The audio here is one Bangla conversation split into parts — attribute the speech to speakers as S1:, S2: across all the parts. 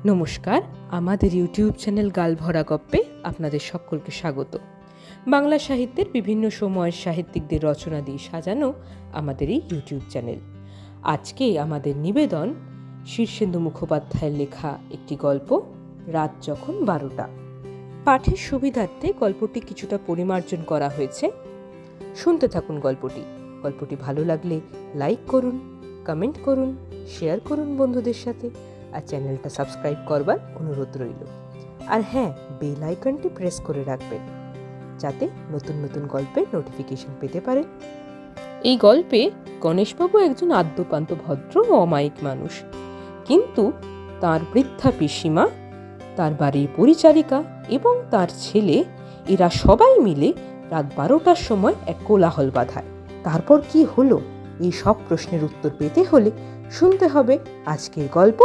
S1: নমস্কার, আমাদের ইউটিউব চ্যানেল গালভরা গপ্পে আপনাদের সকলকে স্বাগত। বাংলা সাহিত্যের বিভিন্ন সময়ের সাহিত্যিকদের রচনা দিয়ে সাজানো আমাদের এই ইউটিউব চ্যানেল। আজকে আমাদের নিবেদন শীর্ষেন্দু মুখোপাধ্যায়ের লেখা একটি গল্প, রাত যখন 12টা। পাঠের সুবিধার্থে গল্পটি কিছুটা পরিমার্জন করা হয়েছে। শুনতে থাকুন গল্পটি ভালো লাগলে লাইক করুন, কমেন্ট করুন, শেয়ার করুন বন্ধুদের সাথে, আর চ্যানেলটা সাবস্ক্রাইব করবার অনুরোধ রইল। আর হ্যাঁ, বেল আইকনটি প্রেস করে রাখবেন যাতে নতুন নতুন গল্পের নোটিফিকেশন পেতে পারেন। এই গল্পে গণেশবাবু একজন আদ্যপান্ত ভদ্র ও অমায়িক মানুষ, কিন্তু তার বৃদ্ধা পিসিমা, তার বাড়ির পরিচারিকা এবং তার ছেলে, এরা সবাই মিলে রাত 12টার সময় এক কোলাহল বাধায়। তারপর কি হলো, এই সব প্রশ্নের উত্তর পেতে হলে শুনতে হবে আজকের গল্প,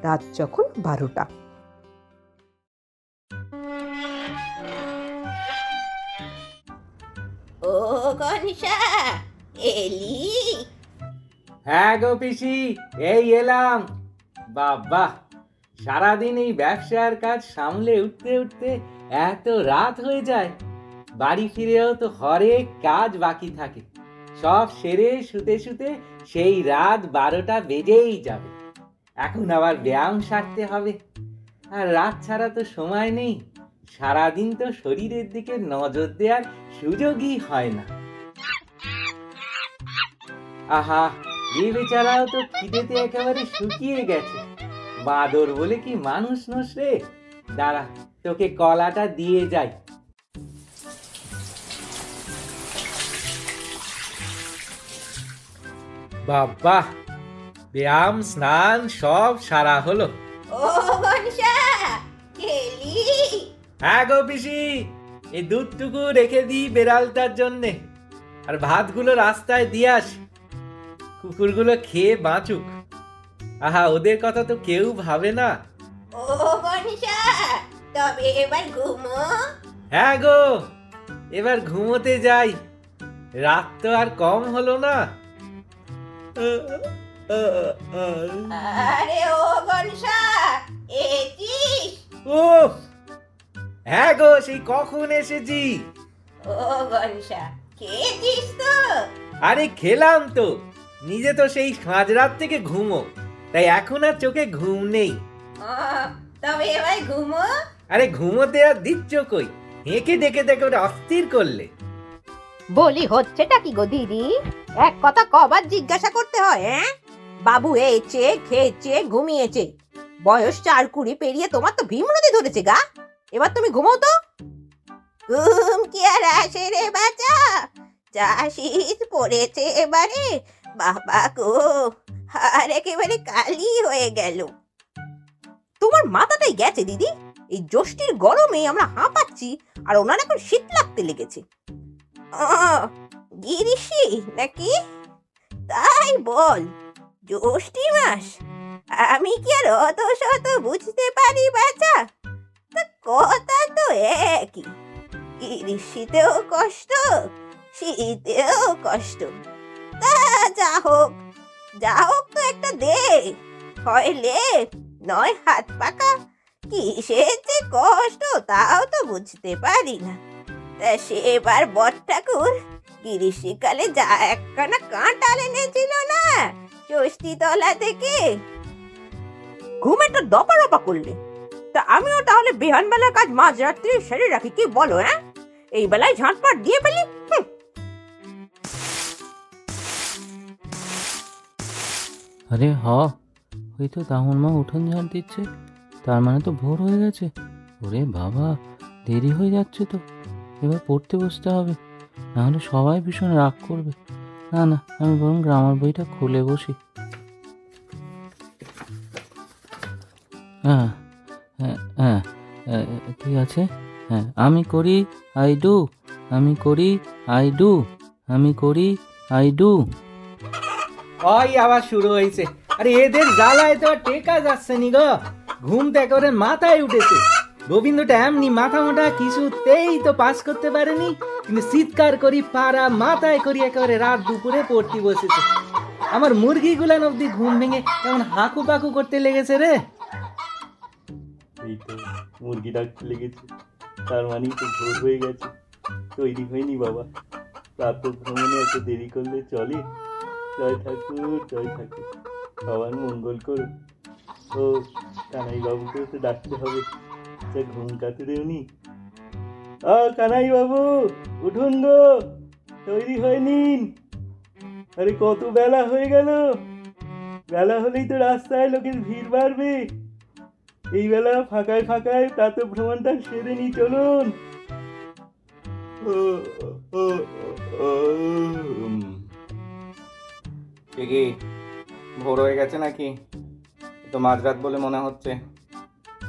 S1: রাত যখন 12টা।
S2: ও গণেশা, এলি?
S3: হ্যাঁ গো পিসি, এই এলাম। বাবা, সারাদিন এই ব্যবসার কাজ সামলে উঠতে উঠতে এত রাত হয়ে যায়। বাড়ি ফিরেও তো হরেক কাজ বাকি থাকে, সব সেরে শুতে শুতে সেই রাত 12টা বেজেই যাবে। এখন আবার ব্যায়াম সারতে হবে, আর রাত ছাড়া তো সময় নেই। সারাদিন তো শরীরের দিকে নজর দেওয়ার সুযোগই হয় না। আহা, এ বেচারাও তো খিদেতে একেবারে শুকিয়ে গেছে। বাদর বলে কি মানুষ নস রে। দাঁড়া, তোকে কলাটা দিয়ে যাই। বাবা, ব্যায়াম স্নান সব সারা হলো।
S2: ও গণেশা, খেলি?
S3: হ্যাঁ গো পিসি, এই দুধটুকু রেখে দিই বেড়ালটার জন্যে, আর ভাতগুলো রাস্তায় দিয়ে আসি। কুকুরগুলো খেয়ে বাঁচুক। আহা, ওদের কথা তো কেউ ভাবে না।
S2: ও গণেশা, তবে এবার ঘুমো।
S3: হ্যাঁ গো, এবার ঘুমোতে যাই। রাত তো আর কম হলো না।
S2: আরে ও গণেশা, এসিস?
S3: ও হ্যাঁ গো, সেই কখন এসেছি।
S2: ও গণেশা, খেয়েছিস তো?
S3: আরে খেলাম তো, নিজে তো সেই মাঝরাত থেকে ঘুমো, তাই এখন আর চোখে ঘুম নেই।
S2: তবে এবার ঘুমো।
S3: আরে ঘুমোতে আর দিচ্ছ কই, হেঁকে ডেকে ডেকে ওটা অস্থির করলে।
S2: বলি হচ্ছেটা কি গো দিদি? এক কথা কবার জিজ্ঞাসা করতে হয়? বাবু এসেছে, খেয়েছে, ঘুমিয়েছে। বয়স 4-20 পেরিয়ে তোমার তো ভীমরতি ধরেছে গা। এবার তুমি ঘুমো তো। ঘুম কি আর আসে রে বাচ্চা? যা শীত পড়েছে এবারে, বাবা গো, আর একেবারে কালি হয়ে গেল। তোমার মাথাটাই গেছে দিদি। এই জ্যৈষ্ঠীর গরমে আমরা হাঁপাচ্ছি, আর ওনার এখন শীত লাগতে লেগেছে। গিরিশি নাকি? তাই বল, জ্যৈষ্ঠী মাস। আমি কি আর অত শত বুঝতে পারি বাচ্চা? তা কথা তো একই। গিরিশিতেও কষ্ট, শীতেও কষ্ট। তা যা হোক তো একটা দে, হইলে নয় হাত পাকা। কিসের যে কষ্ট তাও তো বুঝতে পারি না। তা সেবার বট ঠাকুর গ্রীষ্মকালে যা একখানা কাঁঠাল এনেছিল না ষষ্ঠী তলা থেকে। ঘুমে তো দপা রপা করলে। তা আমিও তাহলে বিহানবেলার কাজ মাঝরাত্রি সেরে রাখি, কি বলো? এই বেলায় ঝাঁটপাট দিয়ে ফেলি।
S4: আরে ওই তো দামন মা উঠোন ঝাড় দিচ্ছে, তার মানে তো ভোর হয়ে গেছে। ওরে বাবা, দেরি হয়ে যাচ্ছে তো, এবার পড়তে বসতে হবে, নাহলে সবাই ভীষণ রাগ করবে। না, আমি বরং গ্রামার বইটা খুলে বসি। হ্যাঁ, ঠিক আছে। হ্যাঁ, আমি করি আই ডু, আমি করি আই ডু, আমি করি আই ডু।
S3: ওই আবার শুরু হয়েছে। আরে এদের জ্বালায় তো আর টেকা যাচ্ছে নি গো। ঘুম তো একেবারে মাথায় উঠেছে। গোবিন্দটা এমনি মাথা মোটা, কিছুতেই তো পাস করতে পারেনি, কিন্তু চিৎকার করি পাড়া মাথায় করি একেবারে রাত দুপুরে পড়তে বসেছে। আমার মুরগিগুলান অব্দি ঘুম ভেঙে কেমন হাঁকু পাকু করতে লেগেছে রে।
S5: এই তো মুরগি ডাকতে লেগেছে, তার মানেই তো ভোর হয়ে গেছে। তৈরি হয়নি বাবা, প্রাত ভ্রমণে এত দেরি করলে চলে? জয় ঠাকুর, জয় ঠাকুর, সবার মঙ্গল করুন। ও কানাই বাবুকেও তো ডাকতে হবে, যা ঘুম কাতুরে উনি। কানাই বাবু উঠুন গো, তৈরি হয়ে নিন। আরে কত বেলা হয়ে গেল, বেলা হলেই তো রাস্তায় লোকের ভিড় বাড়বে। এই বেলা ফাঁকায় ফাঁকায় প্রাত ভ্রমণটা সেরে নি, চলুন।
S3: কি ভোর হয়ে গেছে নাকি? এ তো মাঝরাত বলে মনে হচ্ছে,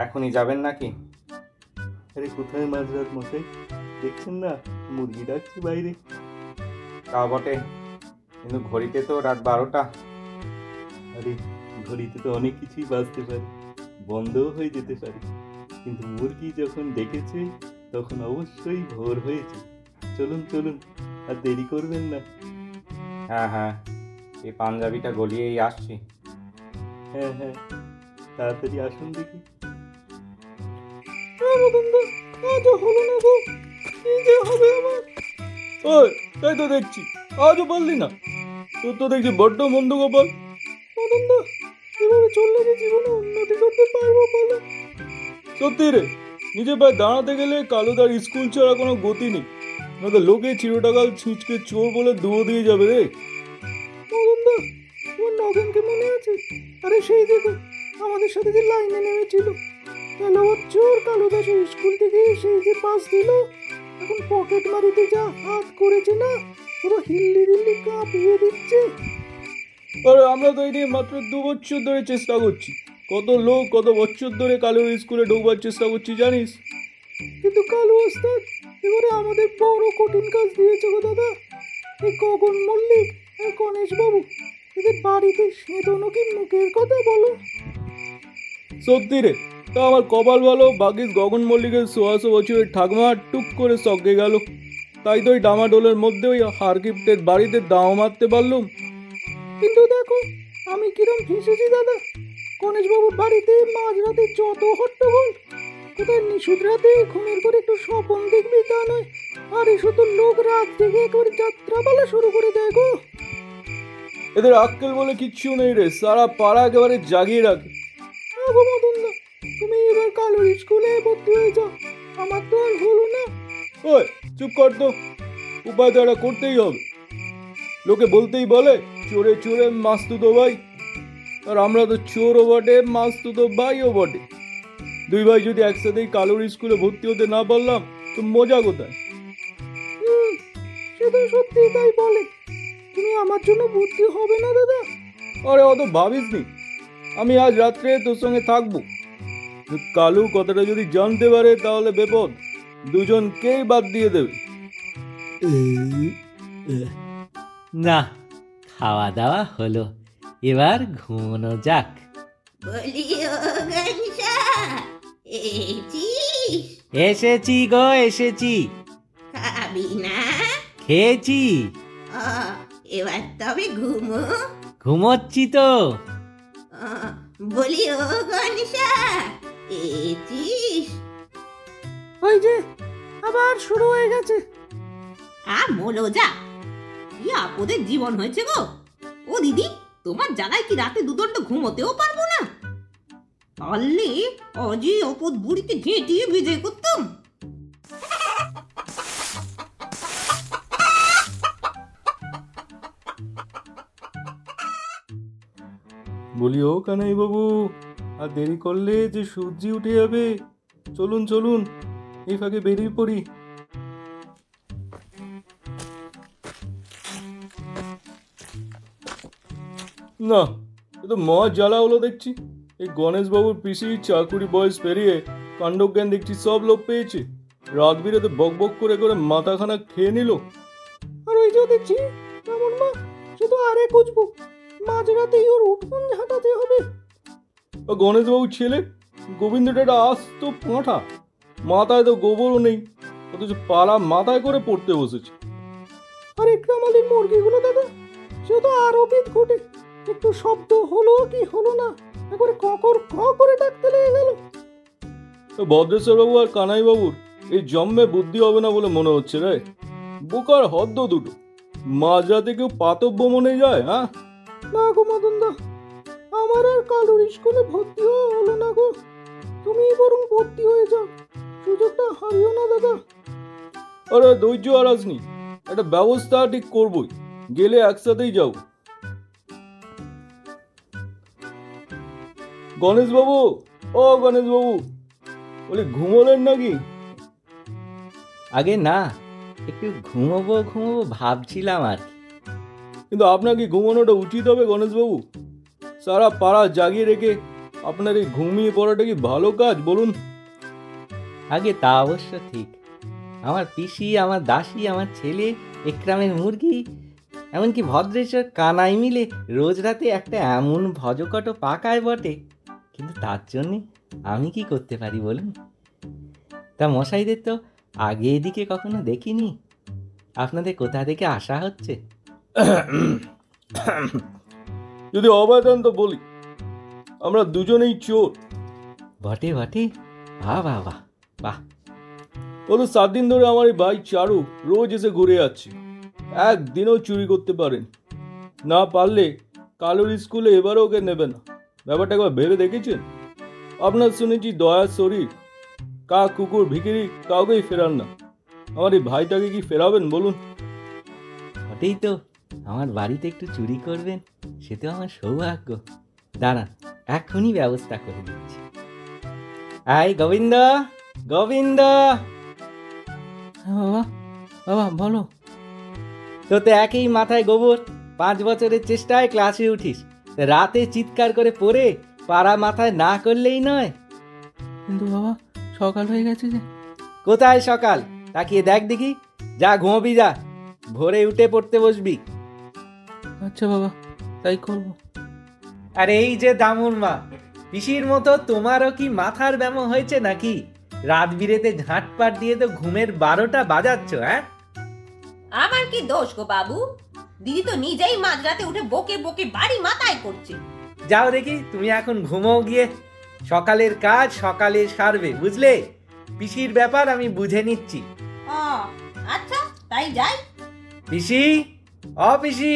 S3: এখনই যাবেন নাকি?
S5: আরে কোথায় মাঝরাত মশাই, দেখছেন না মুরগি ডাকছে বাইরে।
S3: তা বটে, কিন্তু ঘড়িতে তো রাত 12টা।
S5: আরে ঘড়িতে তো অনেক কিছুই বাজতে পারে, বন্ধও হয়ে যেতে পারে, কিন্তু মুরগি যখন ডেকেছে তখন অবশ্যই ভোর হয়েছে। চলুন চলুন, আর দেরি করবেন না।
S3: হ্যাঁ হ্যাঁ, এই পাঞ্জাবিটা গলিয়েই আসছি।
S5: হ্যাঁ হ্যাঁ, তাড়াতাড়ি আসুন দেখি।
S6: ওই তাই তো দেখছি, আজও পারলি না। তোর তো দেখছি বড্ড মন্দ কপাল। মদনদা, এভাবে চললে যে জীবনে উন্নতি করতে পারবো বলো? সত্যি রে, নিজে পায়ে দাঁড়াতে গেলে কালুদার স্কুল ছাড়া কোনো গতি নেই, নয়তো লোকে চিরটাকাল ছিঁচকে চোর বলে দুয়ো দিয়ে যাবে রে। মদনদা, তোমার নগেনকে মনে আছে? আরে সেই দেখো, আমাদের সাথে যে লাইনে নেমেছিল, গেল চোর কালুদা সেই স্কুল থেকে সেই যে পাস দিল, এখন পকেট মারিতে যা হাত করেছে না, পুরো হিল্লি দিল্লি কাঁপিয়ে দিচ্ছে। আরে আমরা তো এই নিয়ে মাত্র 2 বছর ধরে চেষ্টা করছি, কত লোক কত বছর ধরে কালুর স্কুলে ঢোকবার চেষ্টা করছি জানিস। কিন্তু কালু ওস্তাদ এবারে আমাদের বড় কঠিন কাজ দিয়েছে গো দাদা। এই গগন মল্লিক আর গণেশ বাবু, এদের বাড়িতে সেঁধনো কি মুখের কথা বলো? সত্যি রে, তা আমার কপাল ভালো, বাগিস গগন মল্লিকের 100 বছরের ঠাকমা টুক করে সঙ্গে গেল, তাই তো ওই ডামাডোলের মধ্যে ওই হারকিপ্টের বাড়িতে দাও মারতে পারলুম। কিন্তু দেখো আমি কিরম ফেঁসেছি দাদা, গণেশবাবুর বাড়িতে মাঝরাতে যত হট্টগোল, কোথায় নিশুদ রাতে ঘুমের করে একটু স্বপন দেখবি তা নয়, আর এসো তো লোক রাত থেকে একবার যাত্রাপালা শুরু করে দেয় গো। এদের আক্কেল বলে কিচ্ছু নেই রে, সারা পাড়া একেবারে জাগিয়ে রাখে। মদনদা, তুমি এবার কালুর স্কুলে ভর্তি হয়ে যাও, আমার তো আর হলো না। ওই চুপ কর তো, উপায় তো একটা করতেই হবে। লোকে বলতেই বলে চোরে চোরে মাস্তুতো ভাই, আর আমরা তো চোরও বটে মাস্তুতো ভাইও বটে। 2 ভাই যদি একসাথেই কালুর স্কুলে ভর্তি হতে না পারলাম তো মজা কোথায়? সে তো সত্যি তাই বলে। তুমি আমার জন্য ভর্তি হবে না দাদা? আরে অত ভাবিস নি, আমি আজ রাত্রে তোর সঙ্গে থাকবো। কালু কথাটা যদি জানতে পারে তাহলে বিপদ, দুজনকেই বাদ দিয়ে দেবে।
S7: না, খাওয়া দাওয়া হলো, এবার ঘুমোনো যাক।
S2: বলি ও গনসা, এসেছিস?
S7: এসেছি গো এসেছি,
S2: খাবি না?
S7: খেয়েছি,
S2: ও, এবার তবে ঘুমো।
S7: ঘুমোচ্ছি তো।
S2: বলি ও গনসা, এসেছিস?
S6: ওই যে আবার শুরু হয়ে গেছে।
S2: মোলো যা, কি আপদের জীবন হয়েছে গো। ও দিদি, তোমার জ্বালায় কি রাতে দুদণ্ড ঘুমোতেও পারবো না? পারলে অজয় অপদ বুড়িতে ঝেঁটিয়ে ভিজে করতাম।
S5: বলি ও কানাই বাবু, আর দেরি করলে যে সূর্যি উঠে যাবে। চলুন চলুন, এই ফাঁকে বেরিয়ে পড়ি।
S6: না, এ তো মহা জ্বালা হলো দেখছি। এই গণেশবাবুর পিসি চাকুরি বয়স পেরিয়ে কাণ্ডজ্ঞান দেখছি সব লোক পেয়েছে, রাত বিরেতে বক বক করে করে মাথাখানা খেয়ে নিল। আর ওই যে দেখছি কেমন মা, শুধু আরে খুঁজবো, মাঝরাতেই ওর উঠোন ঝাঁটাতে হবে। গণেশবাবুর ছেলে গোবিন্দটা একটা আস্ত পাঁঠা, মাথায় তো গোবরও নেই, অথচ পালা মাথায় করে পড়তে বসেছে। আর একরামালির মুরগিগুলো দাদা, সে তো আরো বিদ ঘটে, একটু শব্দ হলো কি হলো না, একবারে ককর ক করে ডাকতে লেগে গেল। ভদ্রেশ্বর বাবু আর কানাই বাবুর এই জন্মে বুদ্ধি হবে না বলে মনে হচ্ছে রে। বোকার হদ্দ দুটো। মাঝরাতে কেউ পাতব্য মনে যায়? হ্যাঁ না গো মদনদা, আমার আর কালুর স্কুলে ভর্তি হওয়া হলো না গো। তুমি বরং ভর্তি হয়ে যাও, সুযোগটা হারিও না দাদা। আরে ধৈর্য আর আসনি, একটা ব্যবস্থা ঠিক করবই, গেলে একসাথেই যাও। গণেশ বাবু, ও গণেশ বাবু, বলি ঘুমোলেন নাকি?
S7: আগে না, একটু ঘুমোবো ভাবছিলাম আর কি।
S6: কিন্তু আপনার কি ঘুমানোটা উচিত হবে গণেশ বাবু? সারা পাড়া জাগিয়ে রেখে আপনার এই ঘুমিয়ে পড়াটা কি ভালো কাজ বলুন?
S7: আগে তা অবশ্য ঠিক। আমার পিসি, আমার দাসী, আমার ছেলে, একরামের মুরগি, এমনকি ভদ্রেশ্বর কানাই মিলে রোজ রাতে একটা এমন ভজকট পাকায় বটে, কিন্তু তার জন্যে আমি কি করতে পারি বলুন? তা মশাইদের তো আগে এদিকে কখনো দেখিনি। আপনাদের কোথা থেকে আসা হচ্ছে?
S6: যদি অবাধ তো বলি, আমরা দুজনেই চোর।
S7: বটে বটে, বাহ বাহ বাহ বাহ।
S6: গত 7 দিন ধরে আমার এই ভাই চারু রোজ এসে ঘুরে যাচ্ছে, একদিনও চুরি করতে পারেন না। পারলে কালুর স্কুলে এবারও ওকে নেবে না। ব্যাপারটা একবার ভেবে দেখেছেন? আপনার শুনেছি দয়ার শরীর, কাক কুকুর ভিখিরি কাউকেই ফেরান না। আমার এই ভাইটাকে কি ফেরাবেন বলুন?
S7: বটেই তো, আমার বাড়িতে একটু চুরি করবেন, সে তো আমার সৌভাগ্য। দাঁড়ান, এখনই ব্যবস্থা করে দিচ্ছি। আই গোবিন্দ, গোবিন্দ।
S4: হ্যাঁ বাবা, বাবা বলো।
S7: তোতে একই মাথায় গোবর, 5 বছরের চেষ্টায় ক্লাসে উঠিস, রাতে চিৎকার করে পড়ে পাড়া মাথায় না করলেই নয়।
S4: কিন্তু বাবা সকাল হয়ে গেছে যে।
S7: কোথায় সকাল? তাকিয়ে দেখ দেখি। যা ঘুমবি যা, ভোরে উঠে পড়তে বসবি।
S4: আচ্ছা বাবা, তাই করবো।
S7: আর এই যে দামুর মা, পিসির মতো তোমারও কি মাথার ব্যামো হয়েছে নাকি? রাত বিরেতে ঝাঁটপাট দিয়ে তো ঘুমের 12টা বাজাচ্ছ। হ্যাঁ,
S2: আমার কি দোষ গো বাবু? দিদি তো নিজেই মাঝরাতে উঠে বকে বকে বাড়ি মাথায় করছে।
S7: যাও দেখি, তুমি এখন ঘুমোও গিয়ে। সকালের কাজ সকালে সারবে, বুঝলে? পিসির ব্যাপার আমি বুঝে নিচ্ছি।
S2: আচ্ছা তাই যাই।
S7: পিসি, ও পিসি,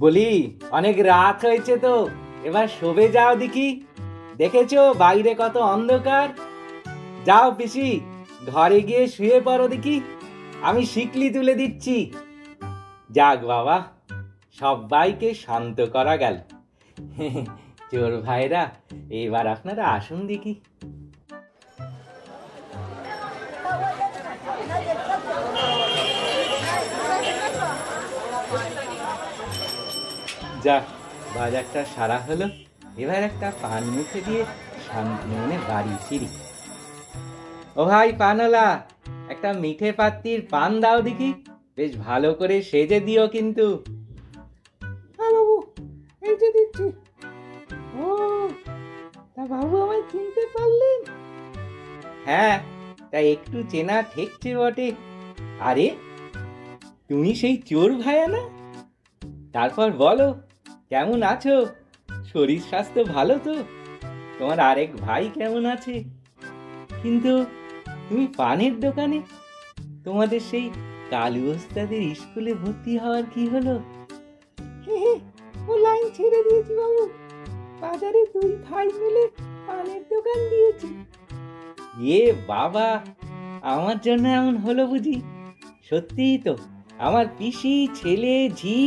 S7: বলি অনেক রাত হয়েছে তো, এবার শোবে যাও দেখি। দেখেছো বাইরে কত অন্ধকার? যাও পিসি, ঘরে গিয়ে শুয়ে পড়ো দেখি, আমি শিকলি তুলে দিচ্ছি। যাক বাবা, সবাইকে শান্ত করা গেল। চোর ভাইরা, এবার আপনারা আসুন দেখি। যাক, বাজারটা সারা হলো। এবার একটা পান মুখে দিয়ে শান্তি মনে বাড়ি ফিরি। ও ভাই পানওয়ালা, একটা মিঠে পাত্তির পান দাও দেখি, বেশ ভালো করে সেজে দিও কিন্তু। হ্যাঁ বাবু, এই যে দিচ্ছি। ও, তা বাবু আমায় চিনতে পারলেন? হ্যাঁ, তা একটু চেনা ঠেকছে বটে। আরে, তুমি সেই চোর ভাইয়া না? তারপর বলো, কেমন আছো? শরীর স্বাস্থ্য ভালো তো? তোমার আরেক ভাই কেমন আছে? কিন্তু তুমি পানের দোকানে, তোমাদের সেই কালু ওস্তাদের স্কুলে ভর্তি হওয়ার কি হলো? ও লাইন ছেড়ে দিয়েছি বাবু, বাজারে 2 ভাই মিলে পানের দোকান দিয়েছি। এ বাবা, আমার জন্য এমন হলো বুঝি? সত্যিই তো, আমার পিসি, ছেলে, ঝি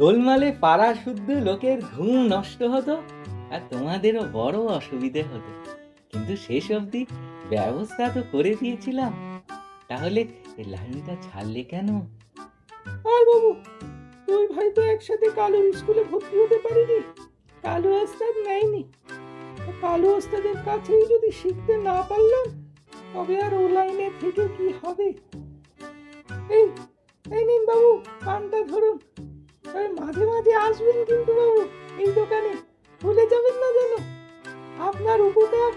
S7: গোলমালে পাড়া শুদ্ধ লোকের ঘুম নষ্ট হতো, আর তোমাদেরও বড় অসুবিধে হতো। কিন্তু শেষ অবধি ব্যবস্থা তো করে দিয়েছিলাম। তাহলে এই লাইনটা ছাড়লে কেন? আর বাবু, 2 ভাই তো একসাথে কালু স্কুলে ভর্তি হতে পারিনি। কালু ওস্তাদ নেয়নি। কালু ওস্তাদের কাছেই যদি শিখতে না পারলাম, তবে আর ও লাইনে থেকে কি হবে? এই এই নিন বাবু, পানটা ধরুন। মাঝে মাঝে আসবেন কিন্তু বাবু এই দোকানে, ভুলে যাবেন না যেন। আপনার উপকার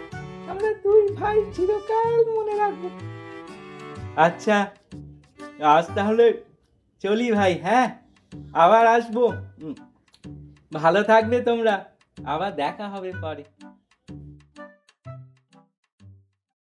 S7: আমরা 2 ভাই চিরকাল মনে রাখবো। আচ্ছা, আজ তাহলে চলি ভাই। হ্যাঁ, আবার আসবো। ভালো থাকবে তোমরা, আবার দেখা হবে পরে।